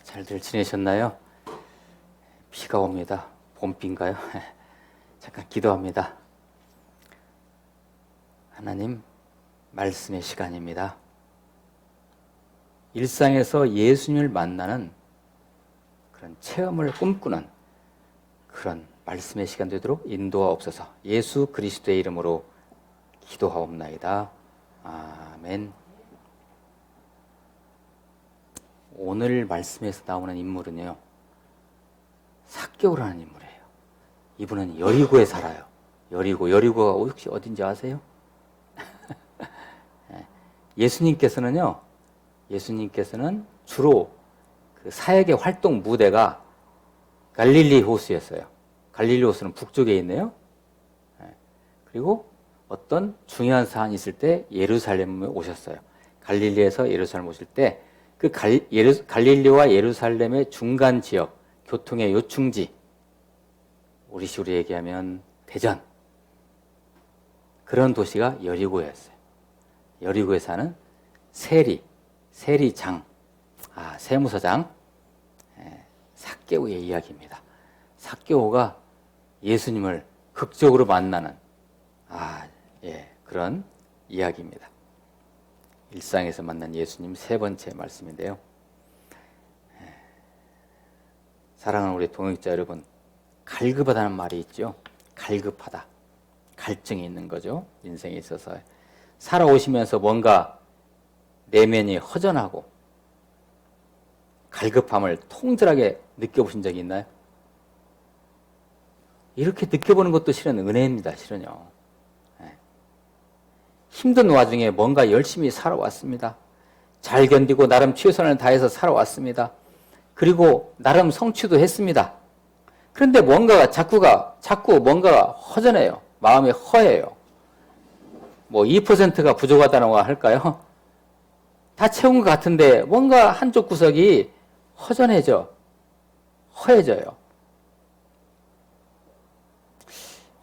잘들 지내셨나요? 비가 옵니다. 봄비인가요? 잠깐 기도합니다. 하나님, 말씀의 시간입니다. 일상에서 예수님을 만나는 그런 체험을 꿈꾸는 그런 말씀의 시간 되도록 인도하옵소서. 예수 그리스도의 이름으로 기도하옵나이다. 아멘. 오늘 말씀에서 나오는 인물은요, 삭개오라는 인물이에요. 이분은 여리고에 살아요. 여리고가 혹시 어딘지 아세요? 예수님께서는 주로 그 사역의 활동 무대가 갈릴리 호수였어요. 갈릴리 호수는 북쪽에 있네요. 그리고 어떤 중요한 사안이 있을 때 예루살렘에 오셨어요. 갈릴리에서 예루살렘 오실 때 그 갈릴리와 예루살렘의 중간 지역, 교통의 요충지, 우리식으로 얘기하면 대전, 그런 도시가 여리고였어요. 여리고에 사는 세리장, 세무서장, 삭개오의 이야기입니다. 삭개오가 예수님을 극적으로 만나는 그런 이야기입니다. 일상에서 만난 예수님 세 번째 말씀인데요. 사랑하는 우리 동역자 여러분, 갈급하다는 말이 있죠. 갈급하다. 갈증이 있는 거죠. 인생에 있어서. 살아오시면서 뭔가 내면이 허전하고 갈급함을 통절하게 느껴보신 적이 있나요? 이렇게 느껴보는 것도 실은 은혜입니다. 실은요. 힘든 와중에 뭔가 열심히 살아왔습니다. 잘 견디고 나름 최선을 다해서 살아왔습니다. 그리고 나름 성취도 했습니다. 그런데 뭔가가 자꾸 뭔가가 허전해요. 마음이 허해요. 2%가 부족하다고 할까요? 다 채운 것 같은데 뭔가 한쪽 구석이 허전해져요.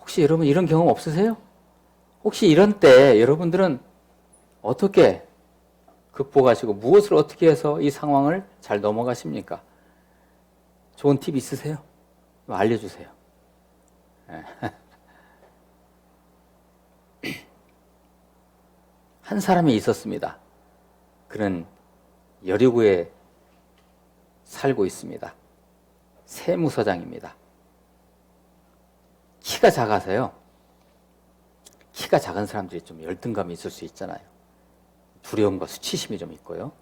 혹시 여러분 이런 경험 없으세요? 혹시 이런 때 여러분들은 어떻게 극복하시고 무엇을 어떻게 해서 이 상황을 잘 넘어가십니까? 좋은 팁 있으세요? 알려주세요. 한 사람이 있었습니다. 그는 여리고에 살고 있습니다. 세무서장입니다. 키가 작아서요. 키가 작은 사람들이 좀 열등감이 있을 수 있잖아요. 두려움과 수치심이 좀 있고요.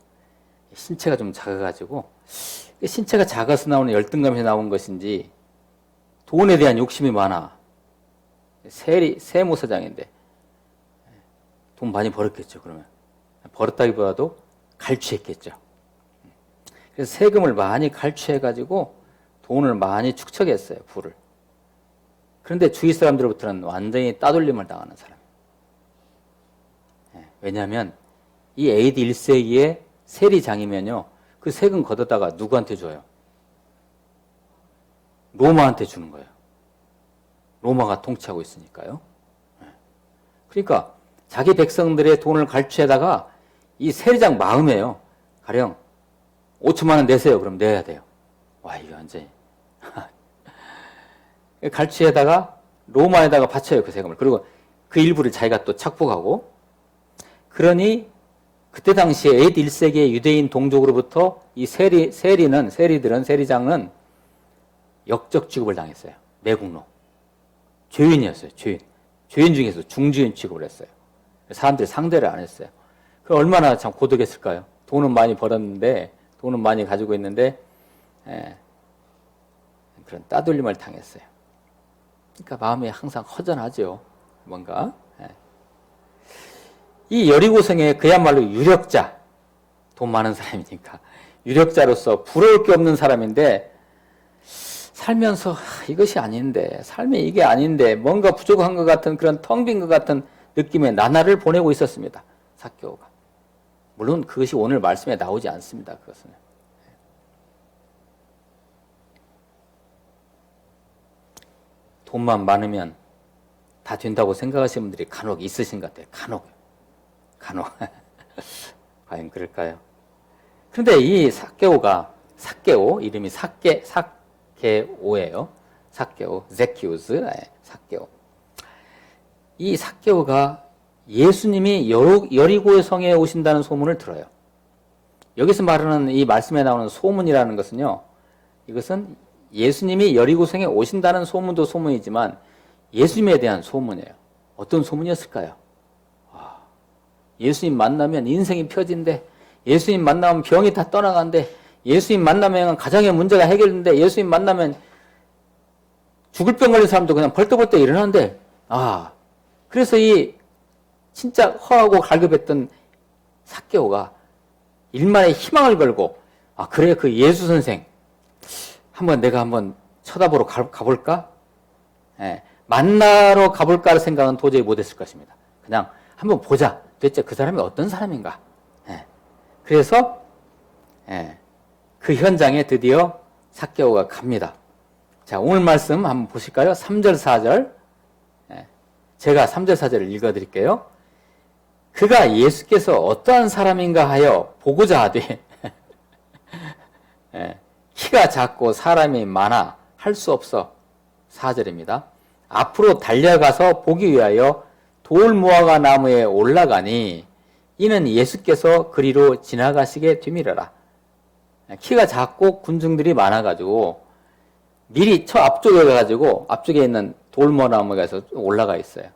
신체가 좀 작아가지고, 신체가 작아서 나오는 열등감이 나온 것인지 돈에 대한 욕심이 많아. 세무서장인데 돈 많이 벌었겠죠. 그러면 벌었다기보다도 갈취했겠죠. 그래서 세금을 많이 갈취해가지고 돈을 많이 축적했어요. 부를. 그런데 주위 사람들로부터는 완전히 따돌림을 당하는 사람. 왜냐하면 이 AD 1세기의 세리장이면요, 그 세금 걷어다가 누구한테 줘요? 로마한테 주는 거예요. 로마가 통치하고 있으니까요. 그러니까 자기 백성들의 돈을 갈취해다가 이 세리장 마음에요. 가령 5천만 원 내세요. 그럼 내야 돼요. 이거 완전히. 갈취에다가 로마에다가 바쳐요. 그 세금을. 그리고 그 일부를 자기가 또 착복하고. 그러니 그때 당시에 AD 1세기의 유대인 동족으로부터 이 세리장은 역적 취급을 당했어요. 매국노. 죄인이었어요. 죄인 중에서 중죄인 취급을 했어요. 사람들이 상대를 안 했어요. 그럼 얼마나 참 고독했을까요? 돈은 많이 벌었는데, 돈은 많이 가지고 있는데, 그런 따돌림을 당했어요. 그러니까 마음이 항상 허전하죠. 뭔가. 이 여리고성의 그야말로 유력자, 돈 많은 사람이니까 유력자로서 부러울 게 없는 사람인데, 살면서 이것이 아닌데, 삶이 이게 아닌데 뭔가 부족한 것 같은 그런 텅 빈 것 같은 느낌의 나날을 보내고 있었습니다. 삭개오가. 물론 그것이 오늘 말씀에 나오지 않습니다. 그것은. 돈만 많으면 다 된다고 생각하시는 분들이 간혹 있으신 것 같아요. 간혹. 과연 그럴까요? 그런데 이 삭개오가 삭개오, 이름이 삭개오예요. 삭개오, 제키우스, 삭개오. 이 삭개오가 예수님이 여리고의 성에 오신다는 소문을 들어요. 여기서 말하는 이 말씀에 나오는 소문이라는 것은요, 이것은 예수님이 여리고 성에 오신다는 소문도 소문이지만 예수님에 대한 소문이에요. 어떤 소문이었을까요? 예수님 만나면 인생이 펴진대. 예수님 만나면 병이 다 떠나간대. 예수님 만나면 가정의 문제가 해결된대. 예수님 만나면 죽을 병 걸린 사람도 그냥 벌떡벌떡 일어난대. 그래서 이 진짜 허하고 갈급했던 삭개오가 일만의 희망을 걸고, 그래, 그 예수 선생 내가 한번 쳐다보러 가볼까? 만나러 가볼까 생각은 도저히 못했을 것입니다. 그냥 한번 보자. 도대체 그 사람이 어떤 사람인가? 그래서 그 현장에 드디어 삭개오가 갑니다. 자, 오늘 말씀 한번 보실까요? 3절, 4절. 제가 3절, 4절을 읽어드릴게요. 그가 예수께서 어떠한 사람인가 하여 보고자 하되 키가 작고 사람이 많아 할 수 없어. 4절입니다. 앞으로 달려가서 보기 위하여 돌 무화과 나무에 올라가니 이는 예수께서 그리로 지나가시게 되밀어라. 키가 작고 군중들이 많아가지고 미리 저 앞쪽에 가가지고 앞쪽에 있는 돌 무화과 나무에 가서 올라가 있어요.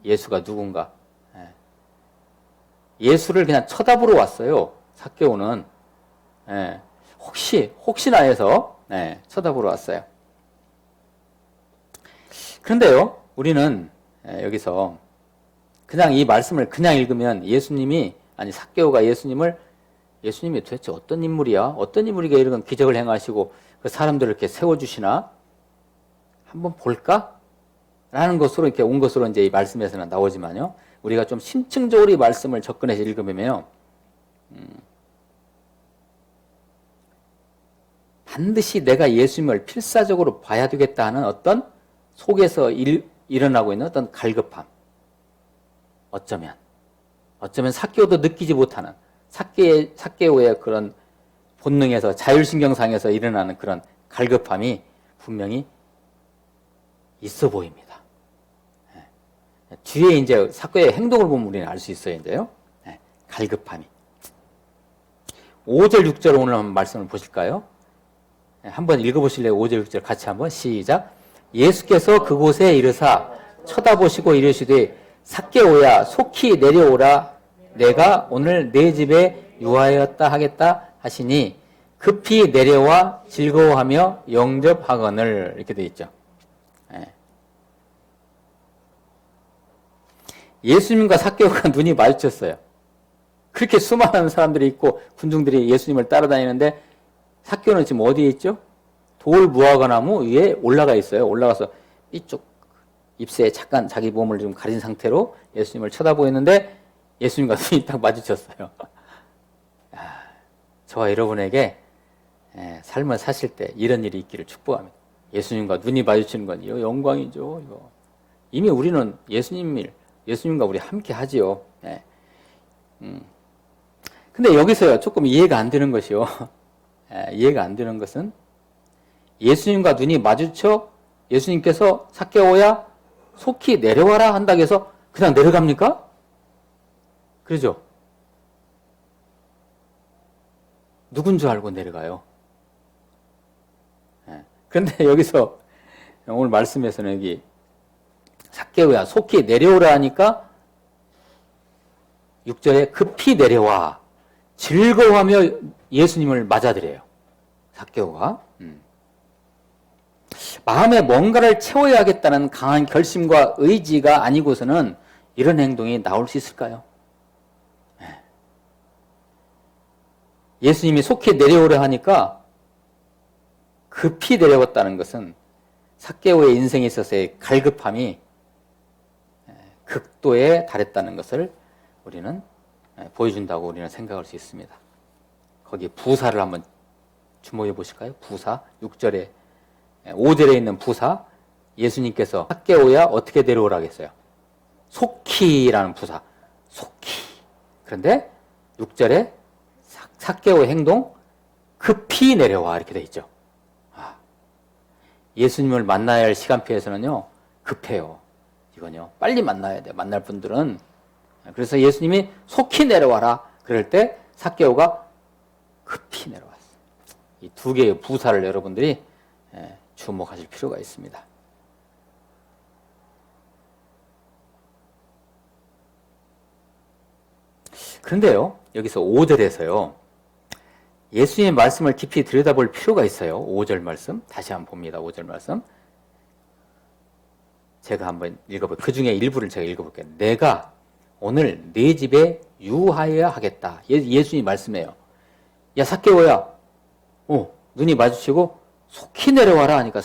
예수가 누군가. 예수를 그냥 쳐다보러 왔어요. 삭개오는. 혹시나 해서 쳐다보러 왔어요. 그런데요, 우리는 여기서 그냥 이 말씀을 그냥 읽으면 삭개오가 예수님이 도대체 어떤 인물이야? 어떤 인물이가 이런 기적을 행하시고 그 사람들을 이렇게 세워주시나? 한번 볼까? 라는 것으로 이렇게 온 것으로 이제 이 말씀에서는 나오지만요. 우리가 좀 심층적으로 이 말씀을 접근해서 읽으면요. 반드시 내가 예수님을 필사적으로 봐야 되겠다 하는 어떤 속에서 일어나고 있는 어떤 갈급함. 어쩌면 삭개오도 느끼지 못하는 삭개오의 그런 본능에서 자율신경상에서 일어나는 그런 갈급함이 분명히 있어 보입니다. 뒤에 이제 삭개오의 행동을 보면 우리는 알 수 있어요, 이제요. 갈급함이. 5절, 6절 오늘 한번 말씀을 보실까요? 한번 읽어보실래요? 5절, 6절 같이 한번 시작. 예수께서 그곳에 이르사 쳐다보시고 이르시되 삭개오야 속히 내려오라 내가 오늘 내 집에 유하였다 하겠다 하시니 급히 내려와 즐거워하며 영접하거늘 이렇게 되어 있죠. 예수님과 삭개오가 눈이 마주쳤어요. 그렇게 수많은 사람들이 있고 군중들이 예수님을 따라다니는데 삭개오는 지금 어디에 있죠? 돌 무화과 나무 위에 올라가 있어요. 올라가서 이쪽 잎새에 잠깐 자기 몸을 좀 가린 상태로 예수님을 쳐다보고 있는데 예수님과 눈이 딱 마주쳤어요. 저와 여러분에게 삶을 사실 때 이런 일이 있기를 축복합니다. 예수님과 눈이 마주치는 건 이거 영광이죠. 이거. 이미 우리는 예수님과 우리 함께 하지요. 근데 여기서요, 조금 이해가 안 되는 것이요. 이해가 안 되는 것은 예수님과 눈이 마주쳐 예수님께서 삭개오야 속히 내려와라 한다고 해서 그냥 내려갑니까? 그러죠? 누군 줄 알고 내려가요. 그런데 여기서 오늘 말씀에서는 여기 삭개오야 속히 내려오라 하니까 6절에 급히 내려와 즐거워하며 예수님을 맞아들여요. 삭개오가. 마음에 뭔가를 채워야겠다는 강한 결심과 의지가 아니고서는 이런 행동이 나올 수 있을까요? 예수님이 속히 내려오려 하니까 급히 내려왔다는 것은 삭개오의 인생에 있어서의 갈급함이 극도에 달했다는 것을 우리는 보여준다고 우리는 생각할 수 있습니다. 거기 부사를 한번 주목해 보실까요? 부사 6절에 5절에 있는 부사 예수님께서 삭개오야 어떻게 내려오라고 했어요? 속히라는 부사 속히. 그런데 6절에 삭개오의 행동 급히 내려와 이렇게 돼 있죠. 예수님을 만나야 할 시간표에서는요 급해요. 이건요 빨리 만나야 돼요. 만날 분들은. 그래서 예수님이 속히 내려와라 그럴 때 삭개오가 급히 내려왔어요. 이 두 개의 부사를 여러분들이 주목하실 필요가 있습니다. 그런데요 여기서 5절에서요 예수님의 말씀을 깊이 들여다볼 필요가 있어요. 5절 말씀 다시 한번 봅니다. 5절 말씀 제가 한번 읽어볼게요. 그 중에 일부를 제가 읽어볼게요. 내가 오늘 네 집에 유하여야 하겠다. 예수님이 말씀해요. 야 삭개오야 눈이 마주치고 속히 내려와라 하니까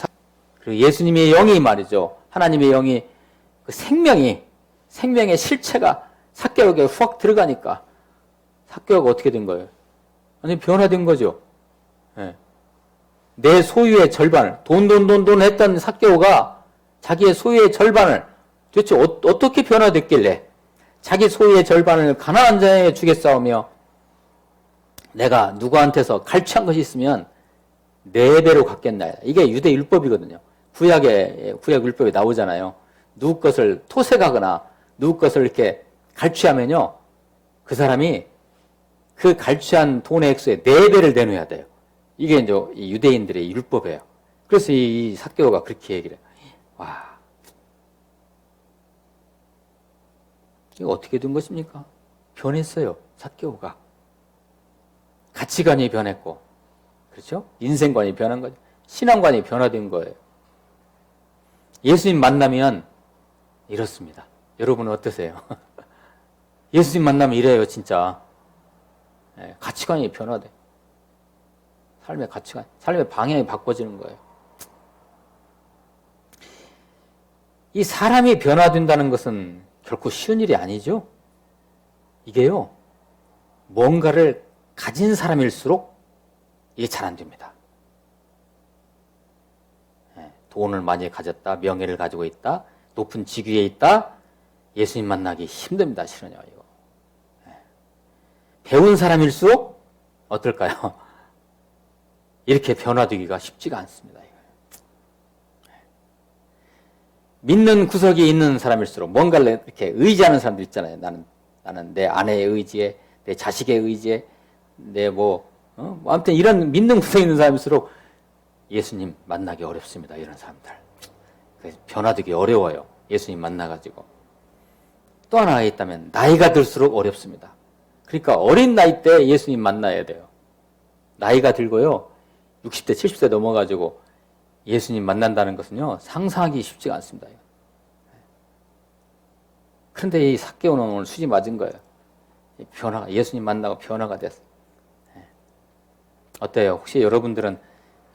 그리고 예수님의 영이 말이죠. 하나님의 영이 그 생명의 실체가 삭개오에게 확 들어가니까 삭개오가 어떻게 된 거예요? 아니 변화된 거죠. 네. 내 소유의 절반을 돈 했던 삭개오가 자기의 소유의 절반을 도대체 어떻게 변화됐길래 자기 소유의 절반을 가난한 자에게 주겠사오며 내가 누구한테서 갈취한 것이 있으면 네 배로 갚겠나이다. 이게 유대 율법이거든요. 구약 율법에 나오잖아요. 누구 것을 토색하거나 누구 것을 이렇게 갈취하면요 그 사람이 그 갈취한 돈의 액수의 4배를 내놓아야 돼요. 이게 이제 유대인들의 율법이에요. 그래서 이 삭개오가 그렇게 얘기를 해요. 와, 이거 어떻게 된 것입니까? 변했어요. 삭개오가. 가치관이 변했고, 그렇죠? 인생관이 변한 거죠. 신앙관이 변화된 거예요. 예수님 만나면 이렇습니다. 여러분은 어떠세요? 예수님 만나면 이래요, 진짜. 가치관이 변화돼. 삶의 가치관, 삶의 방향이 바꿔지는 거예요. 이 사람이 변화된다는 것은 결코 쉬운 일이 아니죠. 이게요, 뭔가를 가진 사람일수록 이게 잘 안 됩니다. 돈을 많이 가졌다, 명예를 가지고 있다, 높은 직위에 있다, 예수님 만나기 힘듭니다, 실은요, 이거. 배운 사람일수록 어떨까요? 이렇게 변화되기가 쉽지가 않습니다. 믿는 구석이 있는 사람일수록 뭔가를 이렇게 의지하는 사람들 있잖아요. 나는 내 아내의 의지에, 내 자식의 의지에, 아무튼 이런 믿는 구석이 있는 사람일수록 예수님 만나기 어렵습니다. 이런 사람들. 변화되기 어려워요. 예수님 만나가지고. 또 하나가 있다면 나이가 들수록 어렵습니다. 그러니까 어린 나이 때 예수님 만나야 돼요. 나이가 들고요. 60대, 70대 넘어가지고 예수님 만난다는 것은요. 상상하기 쉽지가 않습니다. 그런데 이 삭개오는 오늘 수지 맞은 거예요. 예수님 만나고 변화가 됐어요. 어때요? 혹시 여러분들은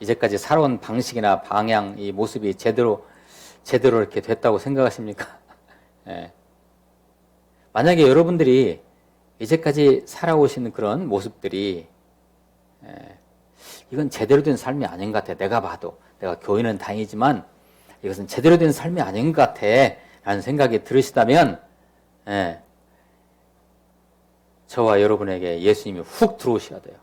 이제까지 살아온 방식이나 방향, 이 모습이 제대로 이렇게 됐다고 생각하십니까? 만약에 여러분들이 이제까지 살아오신 그런 모습들이 이건 제대로 된 삶이 아닌 것 같아. 내가 봐도. 내가 교인은 다행이지만 이것은 제대로 된 삶이 아닌 것 같아. 라는 생각이 들으시다면 저와 여러분에게 예수님이 훅 들어오셔야 돼요.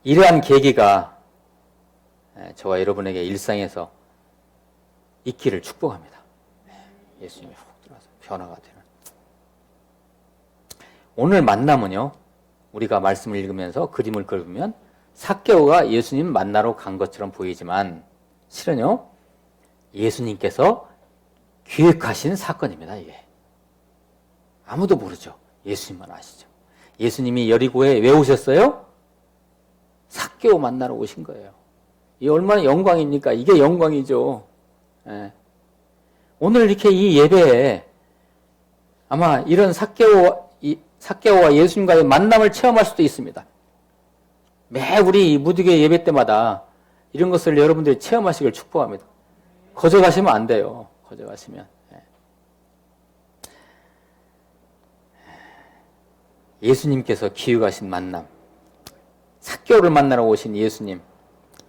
이러한 계기가 저와 여러분에게 일상에서 있기를 축복합니다. 예수님이 훅 들어와서 변화가 되는. 오늘 만남은요, 우리가 말씀을 읽으면서 그림을 그려보면 삭개오가 예수님 만나러 간 것처럼 보이지만 실은요, 예수님께서 기획하신 사건입니다. 이게 아무도 모르죠. 예수님만 아시죠. 예수님이 여리고에 왜 오셨어요? 삭개오 만나러 오신 거예요. 이 얼마나 영광입니까? 이게 영광이죠. 오늘 이렇게 이 예배에 아마 이런 삭개오와 예수님과의 만남을 체험할 수도 있습니다. 매 우리 무디교회 예배 때마다 이런 것을 여러분들이 체험하시길 축복합니다. 거저가시면 안 돼요. 거저가시면. 예수님께서 기획하신 만남, 삭개오를 만나러 오신 예수님,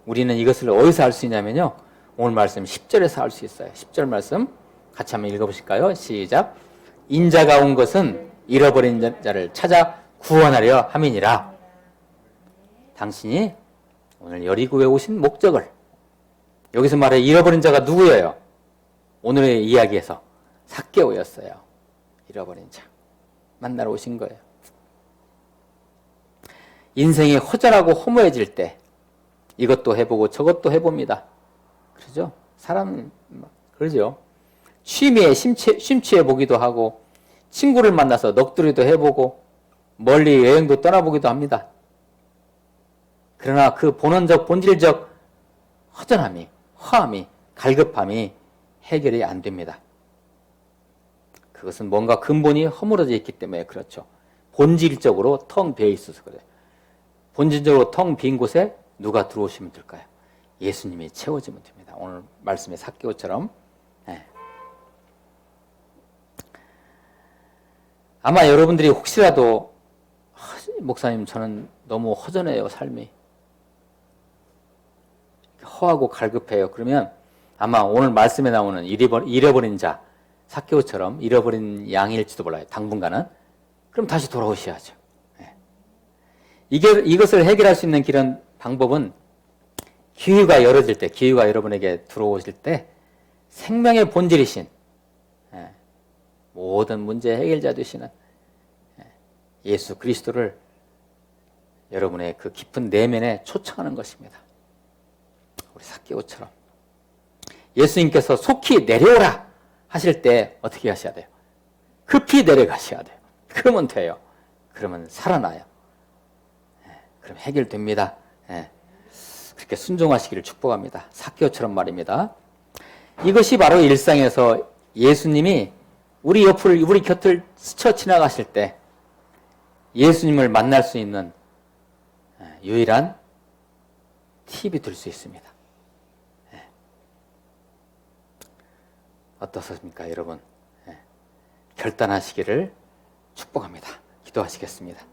우리는 이것을 어디서 알 수 있냐면요, 오늘 말씀 10절에서 알 수 있어요. 10절 말씀 같이 한번 읽어보실까요? 시작. 인자가 온 것은 잃어버린 자를 찾아 구원하려 함이니라. 당신이 오늘 여리고에 오신 목적을, 여기서 말해 잃어버린 자가 누구예요? 오늘의 이야기에서 삭개오였어요. 잃어버린 자 만나러 오신 거예요. 인생이 허전하고 허무해질 때 이것도 해보고 저것도 해봅니다. 그러죠? 사람 그러죠. 취미에 심취해 보기도 하고 친구를 만나서 넋두리도 해보고 멀리 여행도 떠나보기도 합니다. 그러나 그 본원적 본질적 허전함이, 허함이, 갈급함이 해결이 안 됩니다. 그것은 뭔가 근본이 허물어져 있기 때문에 그렇죠. 본질적으로 텅 비어 있어서 그래요. 본질적으로 텅 빈 곳에 누가 들어오시면 될까요? 예수님이 채워지면 됩니다. 오늘 말씀의 삭개오처럼. 네. 아마 여러분들이 혹시라도 목사님 저는 너무 허전해요 삶이, 허하고 갈급해요. 그러면 아마 오늘 말씀에 나오는 잃어버린 자, 삭개오처럼 잃어버린 양일지도 몰라요. 당분간은. 그럼 다시 돌아오셔야죠. 네. 이것을 해결할 수 있는 길은, 방법은 기회가 열어질 때, 기회가 여러분에게 들어오실 때 생명의 본질이신 모든 문제 해결자 되시는 예수 그리스도를 여러분의 그 깊은 내면에 초청하는 것입니다. 우리 삭개오처럼 예수님께서 속히 내려오라 하실 때 어떻게 하셔야 돼요? 급히 내려가셔야 돼요. 그러면 돼요. 그러면 살아나요. 그럼 해결됩니다. 그렇게 순종하시기를 축복합니다. 삭개오처럼 말입니다. 이것이 바로 일상에서 예수님이 우리 곁을 스쳐 지나가실 때 예수님을 만날 수 있는 유일한 팁이 될 수 있습니다. 어떻습니까, 여러분? 결단하시기를 축복합니다. 기도하시겠습니다.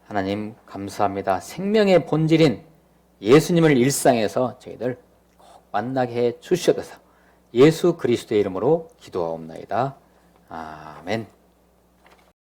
하나님 감사합니다. 생명의 본질인 예수님을 일상에서 저희들 꼭 만나게 해 주시옵소서. 예수 그리스도의 이름으로 기도하옵나이다. 아멘.